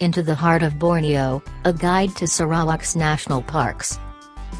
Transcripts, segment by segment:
Into the heart of Borneo, a guide to Sarawak's national parks.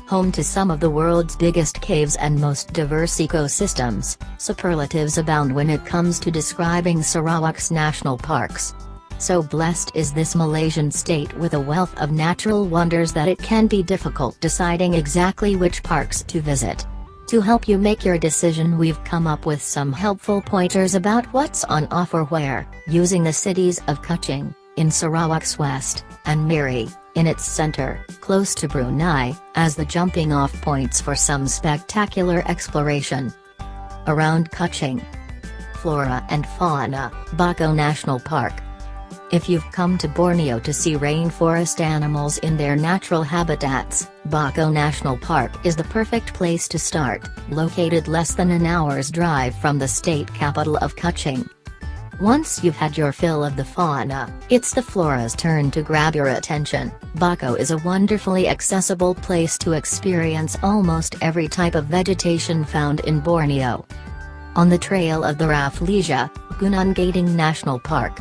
Home to some of the world's biggest caves and most diverse ecosystems, superlatives abound when it comes to describing Sarawak's national parks. So blessed is this Malaysian state with a wealth of natural wonders that it can be difficult deciding exactly which parks to visit. To help you make your decision, we've come up with some helpful pointers about what's on offer where, using the cities of Kuching, in Sarawak's west, and Miri, in its center, close to Brunei, as the jumping-off points for some spectacular exploration. Around Kuching. Flora and fauna, Bako National Park. If you've come to Borneo to see rainforest animals in their natural habitats, Bako National Park is the perfect place to start, located less than an hour's drive from the state capital of Kuching. Once you've had your fill of the fauna, it's the flora's turn to grab your attention. Bako is a wonderfully accessible place to experience almost every type of vegetation found in Borneo. On the trail of the Rafflesia, Gunung Gading National Park.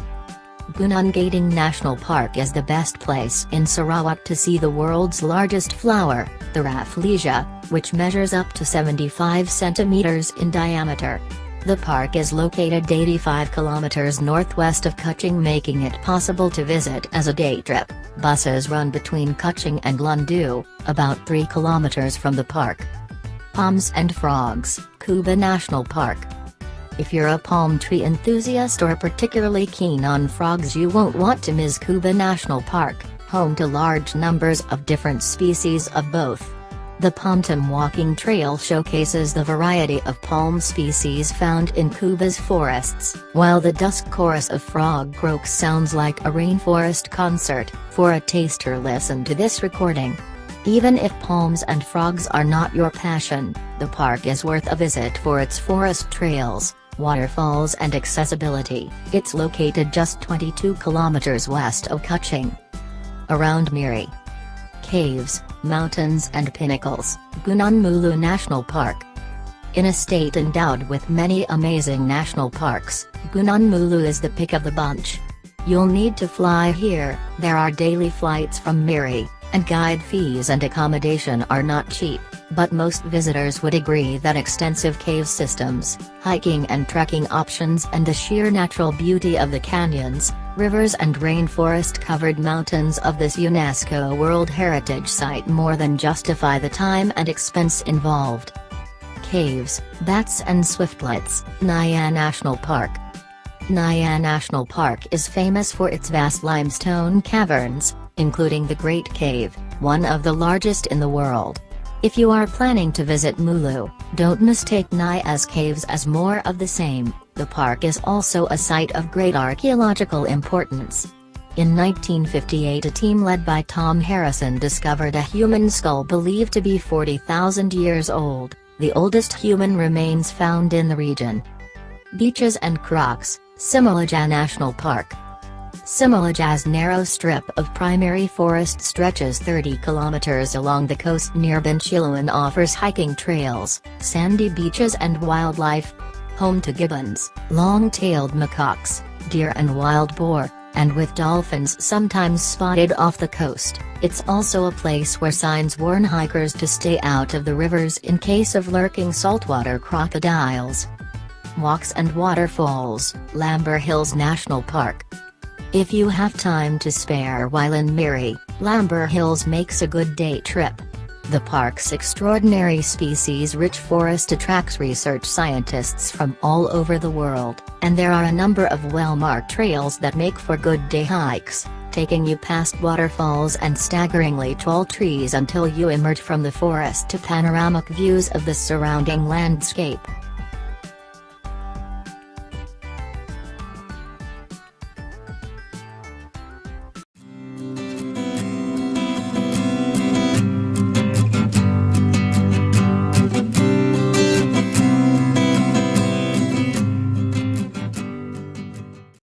Gunung Gading National Park is the best place in Sarawak to see the world's largest flower, the Rafflesia, which measures up to 75 centimeters in diameter. The park is located 85 kilometers northwest of Kuching, making it possible to visit as a day trip. Buses run between Kuching and Lundu, about 3 kilometers from the park. Palms and Frogs, Kuba National Park. If you're a palm tree enthusiast or particularly keen on frogs, you won't want to miss Kuba National Park, home to large numbers of different species of both. The Palm Walking Trail showcases the variety of palm species found in Kuba's forests, while the dusk chorus of frog croaks sounds like a rainforest concert. For a taster, listen to this recording. Even if palms and frogs are not your passion, the park is worth a visit for its forest trails, waterfalls and accessibility. It's located just 22 kilometers west of Kuching. Around Miri. Caves, mountains and pinnacles, Gunung Mulu National Park. In a state endowed with many amazing national parks, Gunung Mulu is the pick of the bunch. You'll need to fly here. There are daily flights from Miri, and guide fees and accommodation are not cheap, but most visitors would agree that extensive cave systems, hiking and trekking options and the sheer natural beauty of the canyons, rivers and rainforest-covered mountains of this UNESCO World Heritage Site more than justify the time and expense involved. Caves, Bats and Swiftlets, Naya National Park. Naya National Park is famous for its vast limestone caverns, including the Great Cave, one of the largest in the world. If you are planning to visit Mulu, don't mistake Naya's caves as more of the same. The park is also a site of great archaeological importance. In 1958, a team led by Tom Harrison discovered a human skull believed to be 40,000 years old, the oldest human remains found in the region. Beaches and Crocs, Simalaja National Park. Simalaja's narrow strip of primary forest stretches 30 kilometers along the coast near Benchiluan, offers hiking trails, sandy beaches and wildlife. Home to gibbons, long-tailed macaques, deer and wild boar, and with dolphins sometimes spotted off the coast, it's also a place where signs warn hikers to stay out of the rivers in case of lurking saltwater crocodiles. Walks and waterfalls, Lamber Hills National Park. If you have time to spare while in Miri, Lamber Hills makes a good day trip. The park's extraordinary species-rich forest attracts research scientists from all over the world, and there are a number of well-marked trails that make for good day hikes, taking you past waterfalls and staggeringly tall trees until you emerge from the forest to panoramic views of the surrounding landscape.